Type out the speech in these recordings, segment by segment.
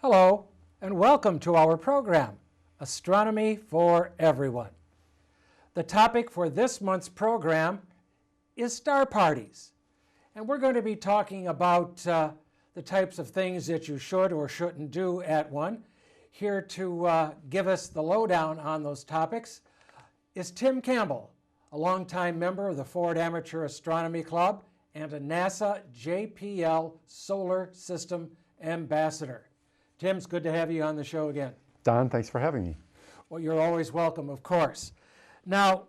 Hello, and welcome to our program, Astronomy for Everyone. The topic for this month's program is star parties. And we're going to be talking about the types of things that you should or shouldn't do at one. Here to give us the lowdown on those topics is Tim Campbell, a longtime member of the Ford Amateur Astronomy Club and a NASA JPL Solar System Ambassador. Tim, it's good to have you on the show again. Don, thanks for having me. Well, you're always welcome, of course. Now,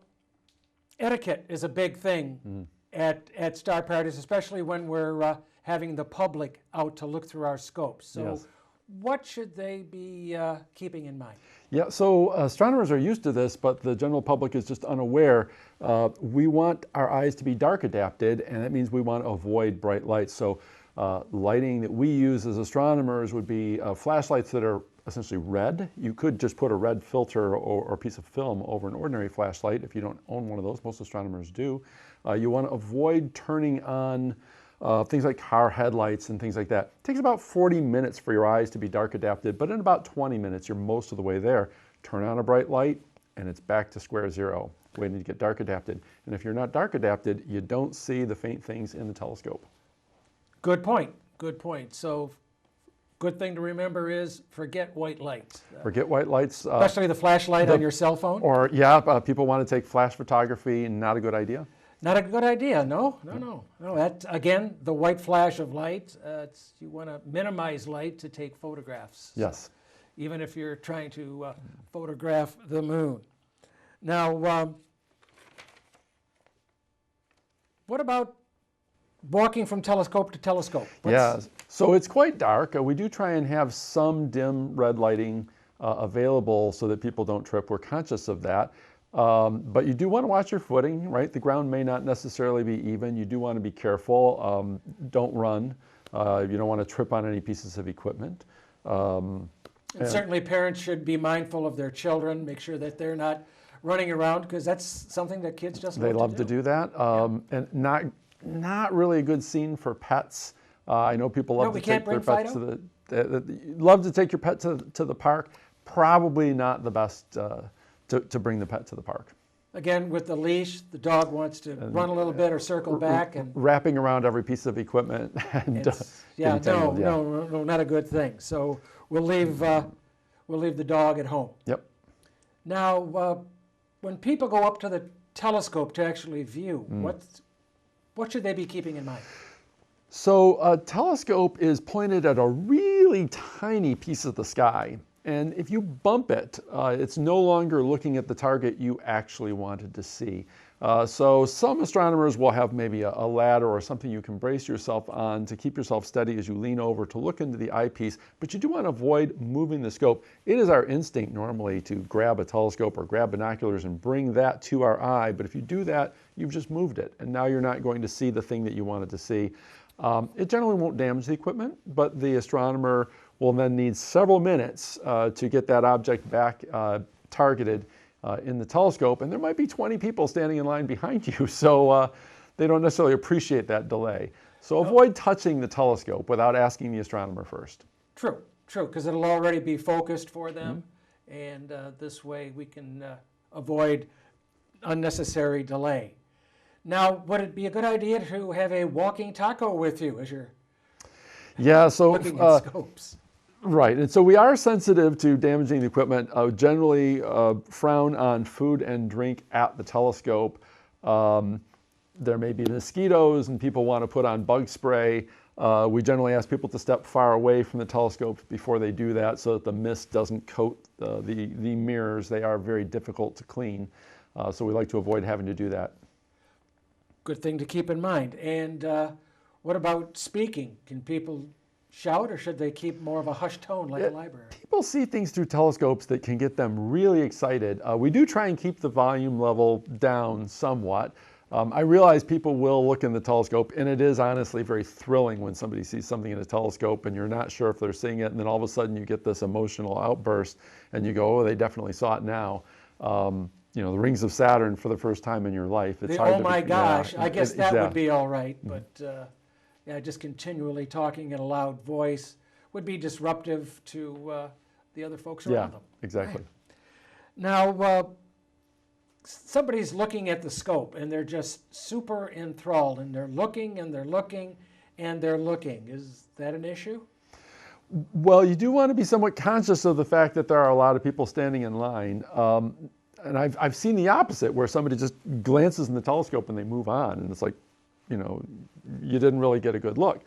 etiquette is a big thing at star parties, especially when we're having the public out to look through our scopes. So Yes. what should they be keeping in mind? Yeah, so astronomers are used to this, but the general public is just unaware. We want our eyes to be dark adapted, and that means we want to avoid bright lights. So lighting that we use as astronomers would be flashlights that are essentially red. You could just put a red filter or piece of film over an ordinary flashlight if you don't own one of those. Most astronomers do. You want to avoid turning on things like car headlights and things like that. It takes about 40 minutes for your eyes to be dark adapted, but in about 20 minutes, you're most of the way there. Turn on a bright light, and it's back to square zero, waiting to get dark adapted. And if you're not dark adapted, you don't see the faint things in the telescope. Good point. Good point. So good thing to remember is forget white lights. Forget white lights. Especially the flashlight on your cell phone? Or, people want to take flash photography, not a good idea. Not a good idea, no. That, again, the white flash of light, you want to minimize light to take photographs. Yes. So, even if you're trying to photograph the moon. Now, what about walking from telescope to telescope? Yeah, so it's quite dark. We do try and have some dim red lighting available so that people don't trip. We're conscious of that. But you do want to watch your footing, right? The ground may not necessarily be even. You do want to be careful. Don't run. You don't want to trip on any pieces of equipment. And certainly parents should be mindful of their children, make sure that they're not running around, because that's something that kids just love to do that. And not really a good scene for pets. I know people love to take their pets to love to take your pet to the park. Probably not the best to bring the pet to the park. Again, with the leash, the dog wants to run a little bit or circle back, and wrapping around every piece of equipment. And no, not a good thing. So we'll leave the dog at home. Yep. Now, when people go up to the telescope to actually view, what should they be keeping in mind? So a telescope is pointed at a really tiny piece of the sky. And if you bump it, it's no longer looking at the target you actually wanted to see. So some astronomers will have maybe a ladder or something you can brace yourself on to keep yourself steady as you lean over to look into the eyepiece, but you do want to avoid moving the scope. It is our instinct normally to grab a telescope or grab binoculars and bring that to our eye, but if you do that, you've just moved it, and now you're not going to see the thing that you wanted to see. It generally won't damage the equipment, but the astronomer will then need several minutes to get that object back targeted in the telescope, and there might be 20 people standing in line behind you, so they don't necessarily appreciate that delay. So avoid touching the telescope without asking the astronomer first. True, because it'll already be focused for them, and this way we can avoid unnecessary delay. Now, would it be a good idea to have a walking taco with you as you're looking at scopes? Right, and so we are sensitive to damaging the equipment. Generally frown on food and drink at the telescope. There may be mosquitoes and people want to put on bug spray. We generally ask people to step far away from the telescopes before they do that so that the mist doesn't coat the mirrors. They are very difficult to clean, so we like to avoid having to do that. Good thing to keep in mind. And what about speaking? Can people shout, or should they keep more of a hushed tone like a library? People see things through telescopes that can get them really excited. We do try and keep the volume level down somewhat. I realize people will look in the telescope, and it is honestly very thrilling when somebody sees something in a telescope and you're not sure if they're seeing it, and then all of a sudden you get this emotional outburst and you go, oh, they definitely saw it now. The rings of Saturn for the first time in your life. It's hard oh my gosh, I guess that exactly. would be all right, but just continually talking in a loud voice would be disruptive to the other folks around them. Exactly. Right. Now, somebody's looking at the scope and they're just super enthralled and they're looking and they're looking and they're looking. Is that an issue? Well, you do want to be somewhat conscious of the fact that there are a lot of people standing in line. And I've seen the opposite, where somebody just glances in the telescope and they move on, and it's like, you know, you didn't really get a good look.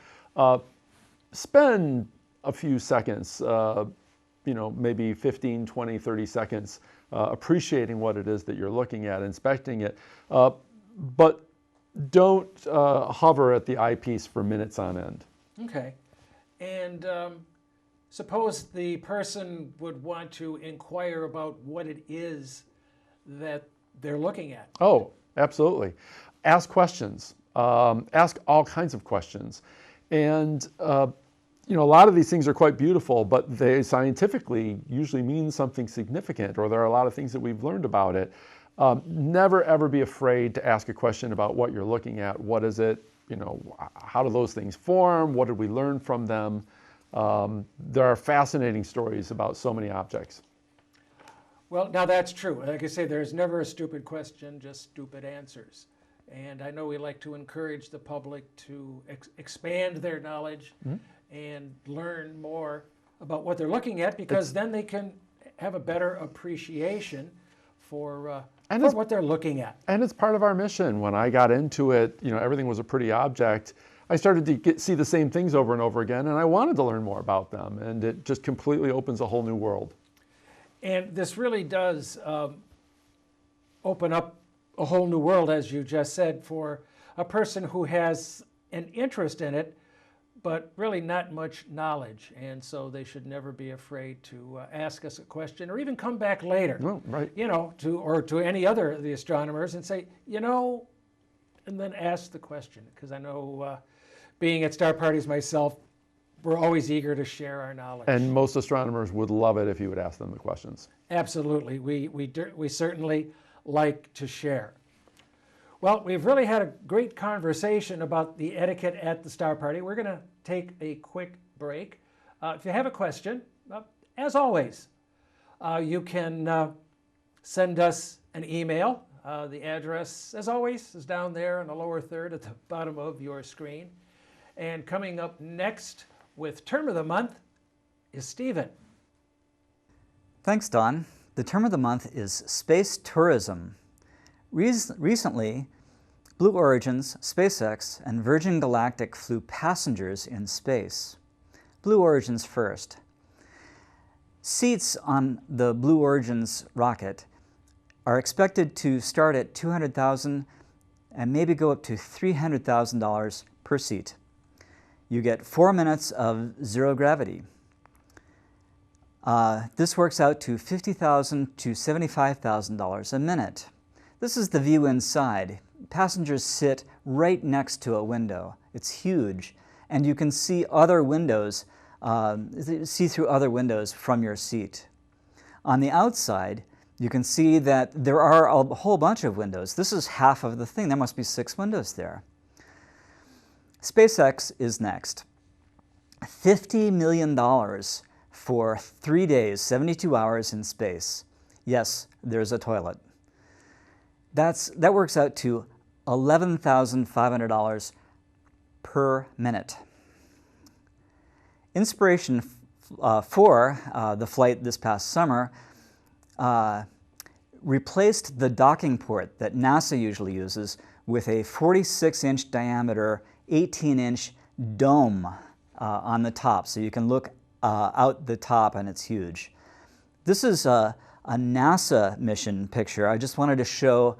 Spend a few seconds, you know, maybe 15, 20, 30 seconds appreciating what it is that you're looking at, inspecting it. But don't hover at the eyepiece for minutes on end. Okay. And suppose the person would want to inquire about what it is that they're looking at. Oh, absolutely. Ask questions. Ask all kinds of questions. And, you know, a lot of these things are quite beautiful, but they scientifically usually mean something significant, or there are a lot of things that we've learned about it. Never, ever be afraid to ask a question about what you're looking at. What is it? You know, how do those things form? What did we learn from them? There are fascinating stories about so many objects. Well, now that's true. Like I say, there's never a stupid question, just stupid answers. And I know we like to encourage the public to expand their knowledge and learn more about what they're looking at, because then they can have a better appreciation for what they're looking at. And it's part of our mission. When I got into it, you know, everything was a pretty object. I started to see the same things over and over again, and I wanted to learn more about them. And it just completely opens a whole new world. And this really does open up a whole new world, as you just said, for a person who has an interest in it, but really not much knowledge. And so they should never be afraid to ask us a question, or even come back later, Right. you know, to any other of the astronomers and say, you know, and then ask the question. Because I know, being at star parties myself, we're always eager to share our knowledge. And most astronomers would love it if you would ask them the questions. Absolutely. We certainly like to share. Well, we've really had a great conversation about the etiquette at the star party. We're going to take a quick break. If you have a question, as always, you can send us an email. The address, as always, is down there in the lower third at the bottom of your screen. And coming up next with Term of the Month is Stephen. Thanks, Don. The term of the month is space tourism. Recently, Blue Origin's, SpaceX, and Virgin Galactic flew passengers in space. Blue Origin's first. Seats on the Blue Origin's rocket are expected to start at $200,000 and maybe go up to $300,000 per seat. You get 4 minutes of zero gravity. This works out to $50,000 to $75,000 a minute. This is the view inside. Passengers sit right next to a window. It's huge, and you can see other windows, see through other windows from your seat. On the outside, you can see that there are a whole bunch of windows. This is half of the thing. There must be 6 windows there. SpaceX is next. $50 million for 3 days, 72 hours in space. Yes, there's a toilet. That works out to $11,500 per minute. Inspiration for the flight this past summer replaced the docking port that NASA usually uses with a 46-inch diameter, 18-inch dome on the top. So you can look out the top, and it's huge. This is a NASA mission picture. I just wanted to show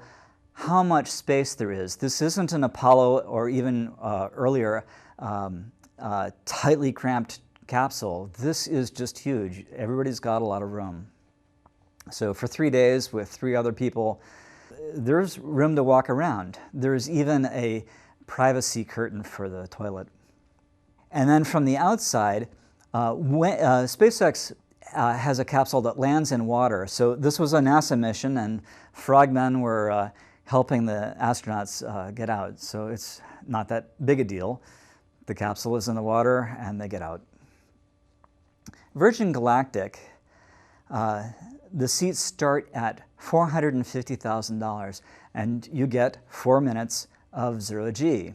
how much space there is. This isn't an Apollo or even earlier tightly cramped capsule. This is just huge. Everybody's got a lot of room. So for 3 days with 3 other people, there's room to walk around. There's even a privacy curtain for the toilet. And then from the outside, SpaceX has a capsule that lands in water. So this was a NASA mission, and frogmen were helping the astronauts get out. So it's not that big a deal. The capsule is in the water, and they get out. Virgin Galactic, the seats start at $450,000, and you get 4 minutes of 0G.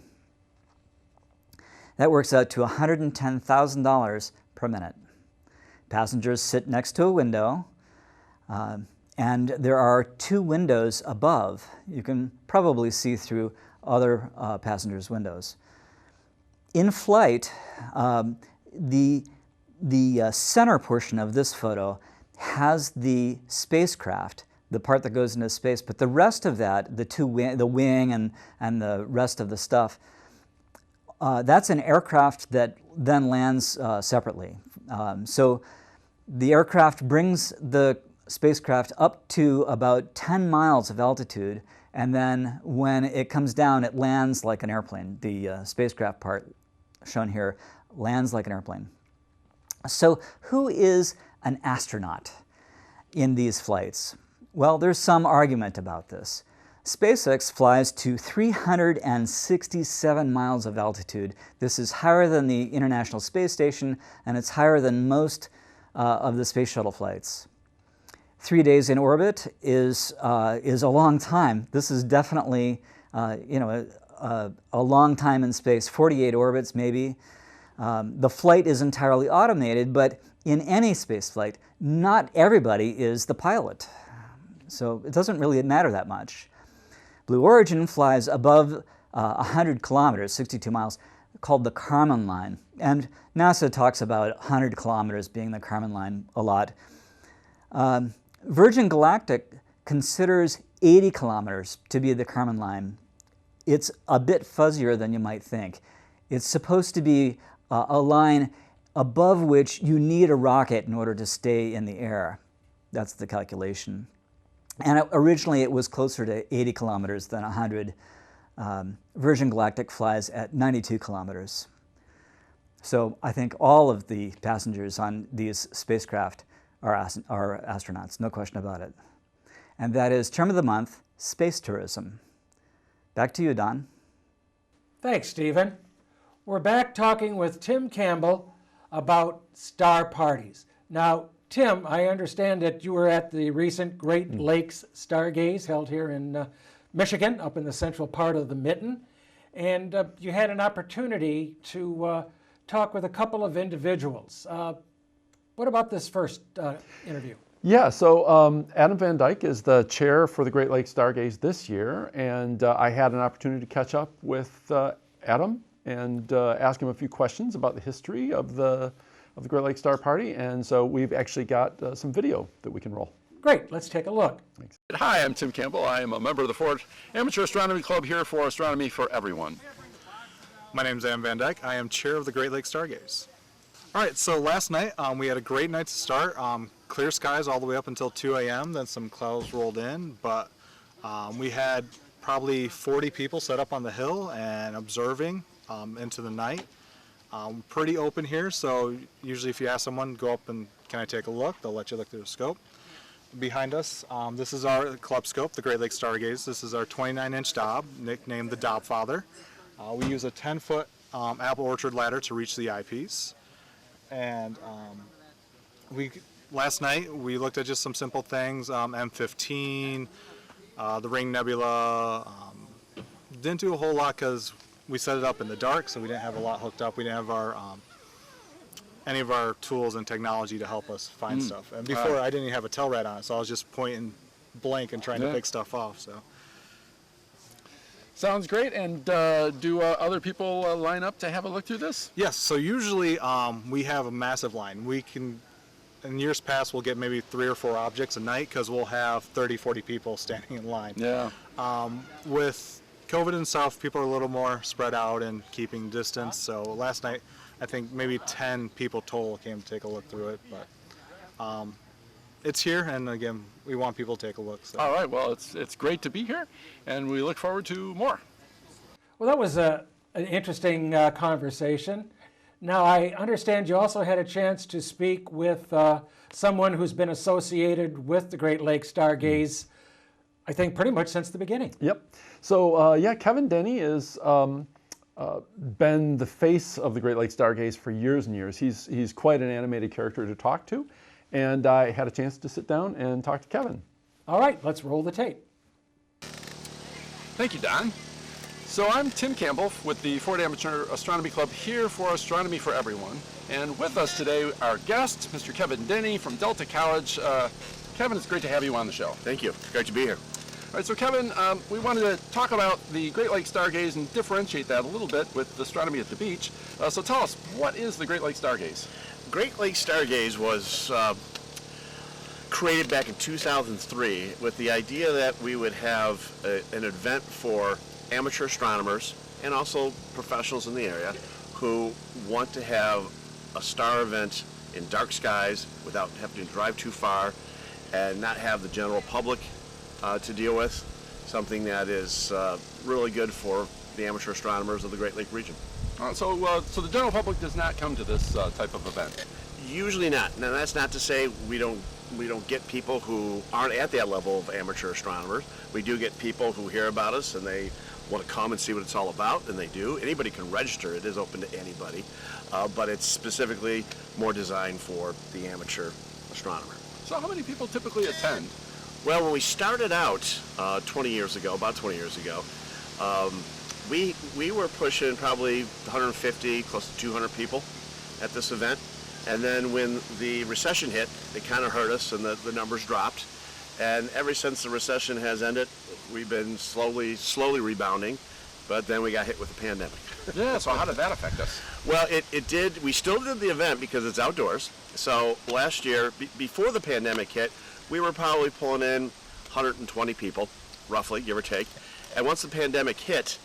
That works out to $110,000 per minute. Passengers sit next to a window, and there are 2 windows above. You can probably see through other passengers' windows. In flight, the center portion of this photo has the spacecraft, the part that goes into space, but the rest of that, the wing and the rest of the stuff, that's an aircraft that then lands separately. So the aircraft brings the spacecraft up to about 10 miles of altitude, and then when it comes down, it lands like an airplane. The spacecraft part shown here lands like an airplane. So who is an astronaut in these flights? Well, there's some argument about this. SpaceX flies to 367 miles of altitude. This is higher than the International Space Station, and it's higher than most of the space shuttle flights. 3 days in orbit is a long time. This is definitely a long time in space, 48 orbits maybe. The flight is entirely automated, but in any space flight, not everybody is the pilot. So it doesn't really matter that much. Blue Origin flies above 100 kilometers, 62 miles, called the Kármán line. And NASA talks about 100 kilometers being the Kármán line a lot. Virgin Galactic considers 80 kilometers to be the Kármán line. It's a bit fuzzier than you might think. It's supposed to be a line above which you need a rocket in order to stay in the air. That's the calculation. And originally it was closer to 80 kilometers than 100. Virgin Galactic flies at 92 kilometers. So I think all of the passengers on these spacecraft are astronauts, no question about it. And that is term of the month, space tourism. Back to you, Don. Thanks, Stephen. We're back talking with Tim Campbell about star parties. Now, Tim, I understand that you were at the recent Great Lakes Stargaze held here in Michigan, up in the central part of the Mitten, and you had an opportunity to talk with a couple of individuals. What about this first interview? Yeah, so Adam Van Dyke is the chair for the Great Lakes Stargaze this year, and I had an opportunity to catch up with Adam and ask him a few questions about the history of the Great Lakes Star Party, and so we've actually got some video that we can roll. Great, let's take a look. Thanks. Hi, I'm Tim Campbell. I am a member of the Ford Amateur Astronomy Club here for Astronomy for Everyone. My name is Adam Van Dyke. I am chair of the Great Lakes Stargaze. All right, so last night we had a great night to start. Clear skies all the way up until 2 a.m., then some clouds rolled in, but we had probably 40 people set up on the hill and observing into the night. Pretty open here, so usually if you ask someone, go up and can I take a look, they'll let you look through the scope. Behind us, this is our club scope, the Great Lakes Stargaze. This is our 29-inch Dob, nicknamed the Dob Father. We use a 10-foot apple orchard ladder to reach the eyepiece. And last night we looked at just some simple things, M15, the Ring Nebula. Didn't do a whole lot because we set it up in the dark, so we didn't have a lot hooked up. We didn't have our any of our tools and technology to help us find stuff. And before, I didn't even have a tail rad on it, so I was just pointing blank and trying to pick stuff off. So. Sounds great. And do other people line up to have a look through this? Yes. So usually we have a massive line. We can, in years past, we'll get maybe 3 or 4 objects a night because we'll have 30, 40 people standing in line. Yeah. With COVID and stuff, people are a little more spread out and keeping distance. So last night, I think maybe 10 people total came to take a look through it. But it's here, and again, we want people to take a look. So. All right. Well, it's great to be here, and we look forward to more. Well, that was an interesting conversation. Now, I understand you also had a chance to speak with someone who's been associated with the Great Lakes Stargaze, I think, pretty much since the beginning. Yep. So, yeah, Kevin Denny is been the face of the Great Lakes Stargaze for years and years. He's quite an animated character to talk to, and I had a chance to sit down and talk to Kevin. All right, let's roll the tape. Thank you, Don. So I'm Tim Campbell with the Ford Amateur Astronomy Club here for Astronomy for Everyone. And with us today, our guest, Mr. Kevin Denny from Delta College. Kevin, it's great to have you on the show. Thank you. It's great to be here. All right, so Kevin, we wanted to talk about the Great Lakes Stargaze and differentiate that a little bit with astronomy at the beach. So tell us, what is the Great Lakes Stargaze? Great Lakes Stargaze was created back in 2003 with the idea that we would have an event for amateur astronomers and also professionals in the area who want to have a star event in dark skies without having to drive too far and not have the general public to deal with, something that is really good for the amateur astronomers of the Great Lake region. So the general public does not come to this type of event? Usually not. Now that's not to say we don't get people who aren't at that level of amateur astronomers. We do get people who hear about us and they want to come and see what it's all about, and they do. Anybody can register. It is open to anybody, but it's specifically more designed for the amateur astronomer. So how many people typically attend? Well, when we started out 20 years ago, about 20 years ago, we were pushing probably 150, close to 200 people at this event. And then when the recession hit, it kind of hurt us and the numbers dropped. And ever since the recession has ended, we've been slowly rebounding, but then we got hit with the pandemic. Yeah, so how did that affect us? Well, it did. We still did the event because it's outdoors. So last year, before the pandemic hit, we were probably pulling in 120 people, roughly, give or take. And once the pandemic hit,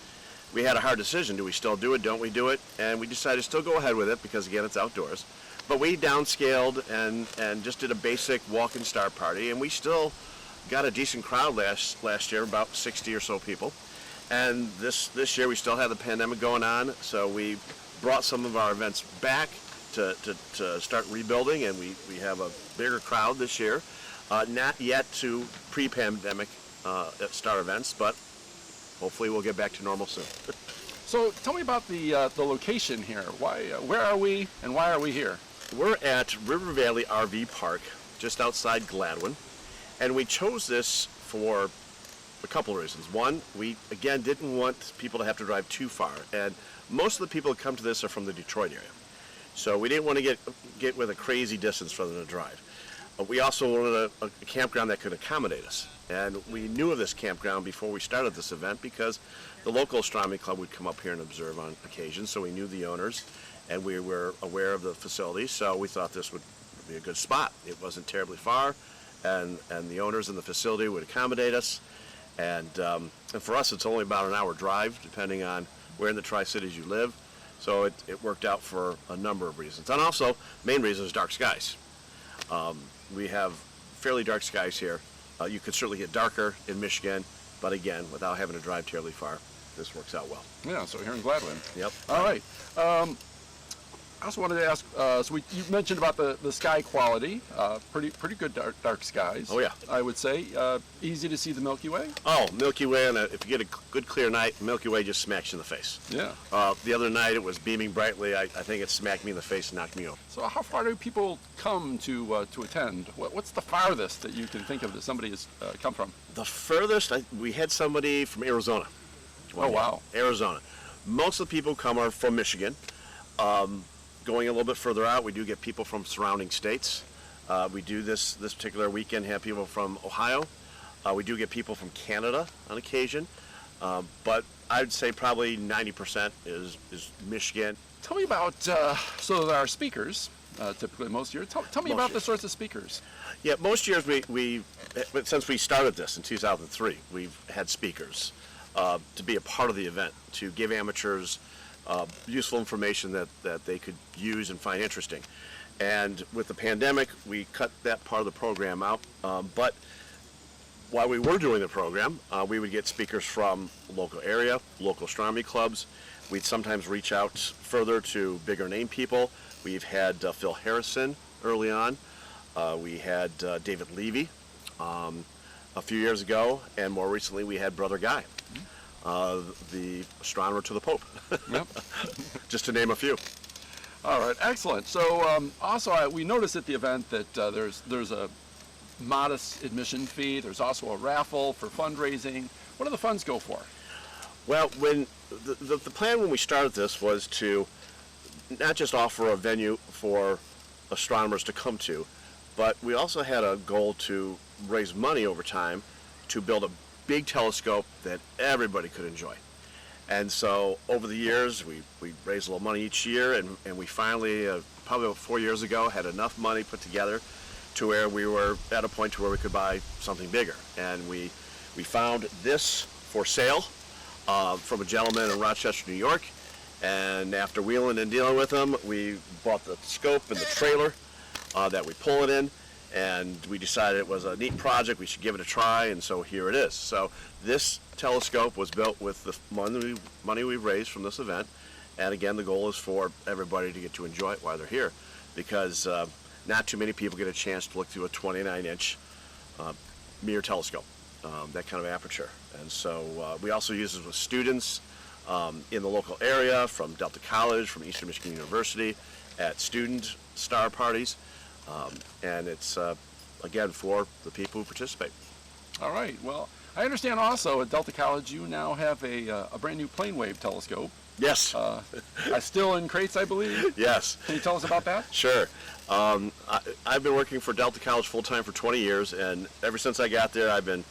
we had a hard decision. Do we still do it? Don't we do it? And we decided to still go ahead with it because, again, it's outdoors. But we downscaled and just did a basic walk-in star party, and we still got a decent crowd last year, about 60 or so people. And this year we still had the pandemic going on, so we brought some of our events back to start rebuilding, and we have a bigger crowd this year. Not yet to pre-pandemic star events, but hopefully we'll get back to normal soon. So tell me about the location here. Where are we, and why are we here? We're at River Valley RV Park, just outside Gladwin, and we chose this for a couple of reasons. One, we again didn't want people to have to drive too far, and most of the people that come to this are from the Detroit area, so we didn't want to get with a crazy distance for them to drive. We also wanted a campground that could accommodate us, and we knew of this campground before we started this event because the local astronomy club would come up here and observe on occasion, so we knew the owners and we were aware of the facility, so we thought this would be a good spot. It wasn't terribly far, and the owners in the facility would accommodate us, and for us it's only about an hour drive depending on where in the Tri-Cities you live, so it worked out for a number of reasons. And also, main reason is dark skies. We have fairly dark skies here. You could certainly get darker in Michigan, but again, without having to drive terribly far, this works out well. Yeah, so here in Gladwin. Yep. All right. I also wanted to ask, you mentioned about the sky quality, pretty good dark skies. Oh yeah. I would say, easy to see the Milky Way. Oh, Milky Way, and if you get a good clear night, Milky Way just smacks you in the face. Yeah. The other night it was beaming brightly. I think it smacked me in the face and knocked me over. So how far do people come to attend? What's the farthest that you can think of that somebody has come from? The furthest, we had somebody from Arizona. Oh, wow. Arizona. Most of the people come are from Michigan. Going a little bit further out, we do get people from surrounding states. We do this particular weekend have people from Ohio. We do get people from Canada on occasion, but I'd say probably 90% is Michigan. Tell me about, so there are speakers, typically most years. Tell me about the sorts of speakers. Yeah, most years we since we started this in 2003, we've had speakers to be a part of the event, to give amateurs useful information that they could use and find interesting. And with the pandemic, we cut that part of the program out. But while we were doing the program, we would get speakers from the local area, local astronomy clubs. We'd sometimes reach out further to bigger name people. We've had Phil Harrison early on. We had David Levy a few years ago, and more recently we had Brother Guy. the astronomer to the Pope, Yep. just to name a few. All right, excellent. So also we noticed at the event that there's a modest admission fee. There's also a raffle for fundraising. What do the funds go for? Well, when the plan when we started this was to not just offer a venue for astronomers to come to, but we also had a goal to raise money over time to build a big telescope that everybody could enjoy. And so over the years, we raised a little money each year, and we finally, probably about 4 years ago, had enough money put together to where we were at a point to where we could buy something bigger. And we found this for sale from a gentleman in Rochester, New York. And after wheeling and dealing with him, we bought the scope and the trailer that we pull it in. And we decided it was a neat project, we should give it a try, and so here it is. So this telescope was built with the money we raised from this event, and again, the goal is for everybody to get to enjoy it while they're here, because not too many people get a chance to look through a 29-inch mirror telescope, that kind of aperture. And so we also use it with students in the local area, from Delta College, from Eastern Michigan University, at student star parties. And it's, again, for the people who participate. All right. Well, I understand also at Delta College you now have a brand new plane wave telescope. Yes. Still in crates, I believe. Yes. Can you tell us about that? Sure. I've been working for Delta College full-time for 20 years, and ever since I got there, I've been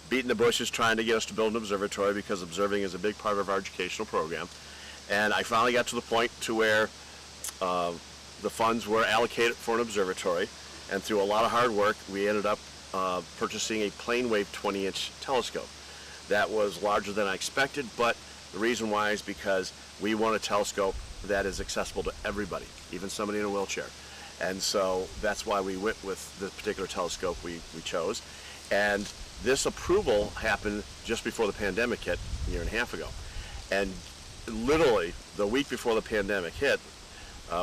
beating the bushes trying to get us to build an observatory, because observing is a big part of our educational program. And I finally got to the point to where the funds were allocated for an observatory, and through a lot of hard work, we ended up purchasing a plane wave 20-inch telescope. That was larger than I expected, but the reason why is because we want a telescope that is accessible to everybody, even somebody in a wheelchair. And so that's why we went with the particular telescope we chose. And this approval happened just before the pandemic hit a year and a half ago. And literally the week before the pandemic hit,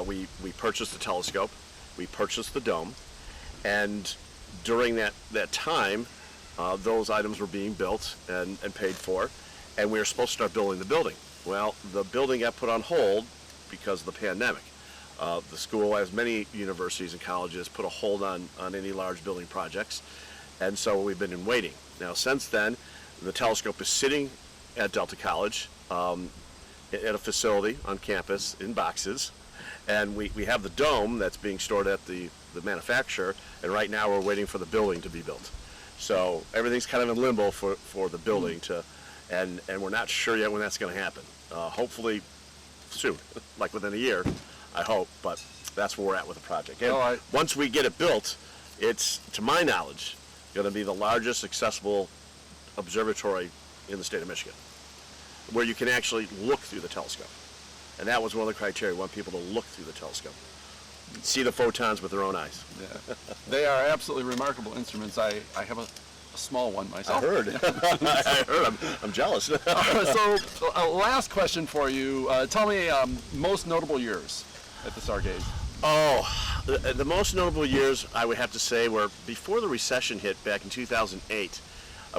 we purchased the telescope, we purchased the dome, and during that time, those items were being built and paid for, and we were supposed to start building the building. Well, the building got put on hold because of the pandemic. The school, as many universities and colleges, put a hold on any large building projects, and so we've been in waiting. Now, since then, the telescope is sitting at Delta College at a facility on campus in boxes. And we have the dome that's being stored at the manufacturer, and right now we're waiting for the building to be built. So everything's kind of in limbo for the building and we're not sure yet when that's going to happen. Hopefully soon, like within a year, I hope, but that's where we're at with the project. And once we get it built, it's, to my knowledge, going to be the largest accessible observatory in the state of Michigan, where you can actually look through the telescope. And that was one of the criteria. We want people to look through the telescope, see the photons with their own eyes. Yeah. They are absolutely remarkable instruments. I have a small one myself. I heard. I heard. I'm jealous. So, last question for you. Tell me most notable years at the Stargaze. Oh, the most notable years, I would have to say, were before the recession hit back in 2008.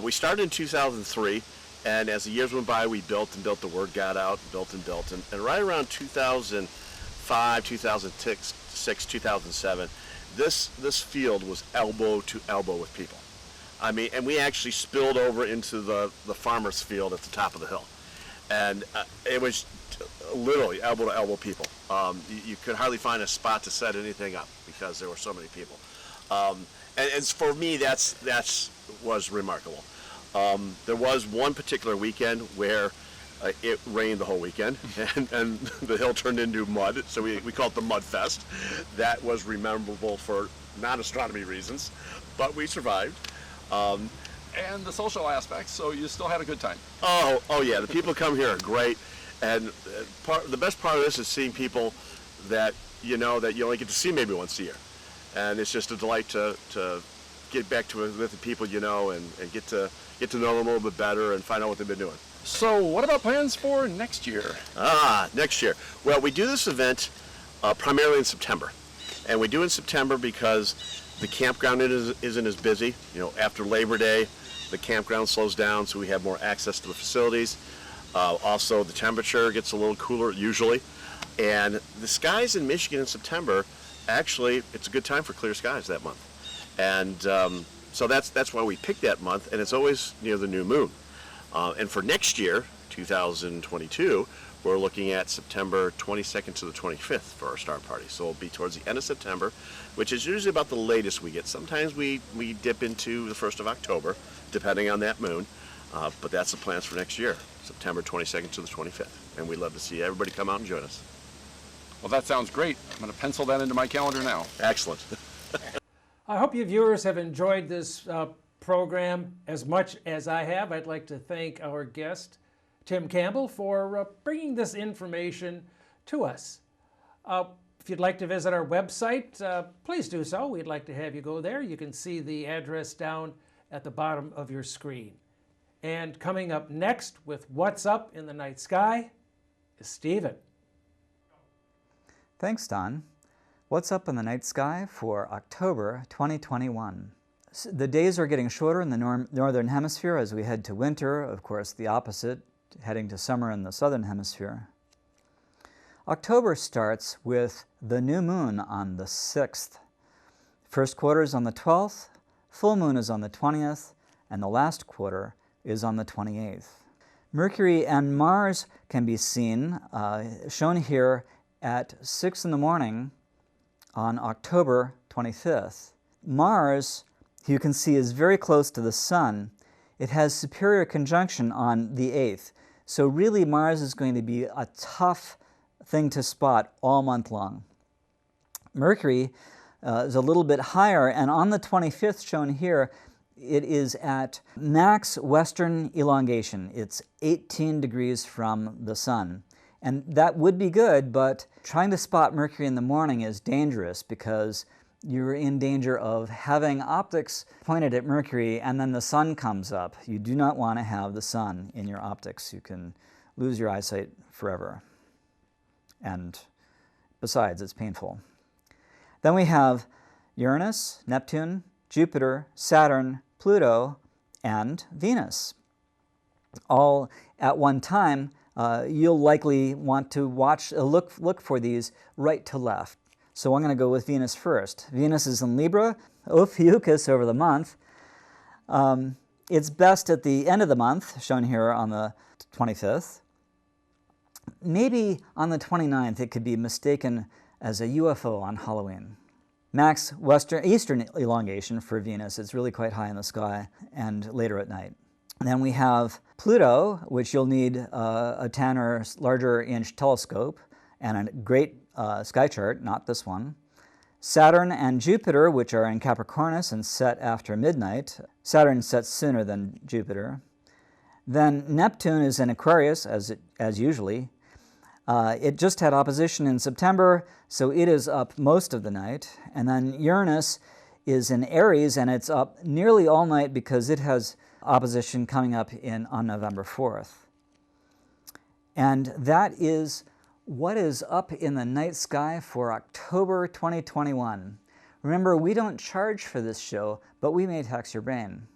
We started in 2003. And as the years went by, we built and built, the word got out, built. And right around 2005, 2006, 2007, this field was elbow to elbow with people. I mean, and we actually spilled over into the farmer's field at the top of the hill. And it was literally elbow to elbow people. You could hardly find a spot to set anything up because there were so many people. And for me, that was remarkable. There was one particular weekend where it rained the whole weekend, and the hill turned into mud, so we call it the Mud Fest. That was memorable for non-astronomy reasons, but we survived. And the social aspects, so you still had a good time. Oh yeah, the people come here are great, and the best part of this is seeing people that you only get to see maybe once a year, and it's just a delight to get back to with the people and get to know them a little bit better and find out what they've been doing. So what about plans for next year? Next year. Well, we do this event primarily in September. And we do it in September because the campground isn't as busy. After Labor Day, the campground slows down, so we have more access to the facilities. Also, the temperature gets a little cooler usually. And the skies in Michigan in September, actually, it's a good time for clear skies that month. And so that's why we picked that month, and it's always near the new moon. And for next year, 2022, we're looking at September 22nd to the 25th for our star party. So it'll be towards the end of September, which is usually about the latest we get. Sometimes we dip into the 1st of October, depending on that moon. But that's the plans for next year, September 22nd to the 25th. And we'd love to see everybody come out and join us. Well, that sounds great. I'm going to pencil that into my calendar now. Excellent. I hope you viewers have enjoyed this program as much as I have. I'd like to thank our guest, Tim Campbell, for bringing this information to us. If you'd like to visit our website, please do so. We'd like to have you go there. You can see the address down at the bottom of your screen. And coming up next with What's Up in the Night Sky is Stephen. Thanks, Don. What's up in the night sky for October 2021? The days are getting shorter in the northern hemisphere as we head to winter. Of course, the opposite, heading to summer in the southern hemisphere. October starts with the new moon on the 6th. First quarter is on the 12th, full moon is on the 20th, and the last quarter is on the 28th. Mercury and Mars can be seen, shown here at 6 in the morning on October 25th. Mars, you can see, is very close to the Sun. It has superior conjunction on the 8th. So really Mars is going to be a tough thing to spot all month long. Mercury is a little bit higher, and on the 25th shown here, it is at max western elongation. It's 18 degrees from the Sun. And that would be good, but trying to spot Mercury in the morning is dangerous because you're in danger of having optics pointed at Mercury and then the Sun comes up. You do not want to have the Sun in your optics. You can lose your eyesight forever. And besides, it's painful. Then we have Uranus, Neptune, Jupiter, Saturn, Pluto, and Venus. All at one time. You'll likely want to look for these right to left. So I'm going to go with Venus first. Venus is in Libra, Ophiuchus over the month. It's best at the end of the month, shown here on the 25th. Maybe on the 29th it could be mistaken as a UFO on Halloween. Max eastern elongation for Venus. It's really quite high in the sky and later at night. Then we have Pluto, which you'll need a 10 or larger inch telescope and a great sky chart, not this one. Saturn and Jupiter, which are in Capricornus and set after midnight. Saturn sets sooner than Jupiter. Then Neptune is in Aquarius, as usually. It just had opposition in September, so it is up most of the night. And then Uranus is in Aries, and it's up nearly all night because it has opposition coming up on November 4th. And that is what is up in the night sky for October 2021. Remember, we don't charge for this show, but we may tax your brain.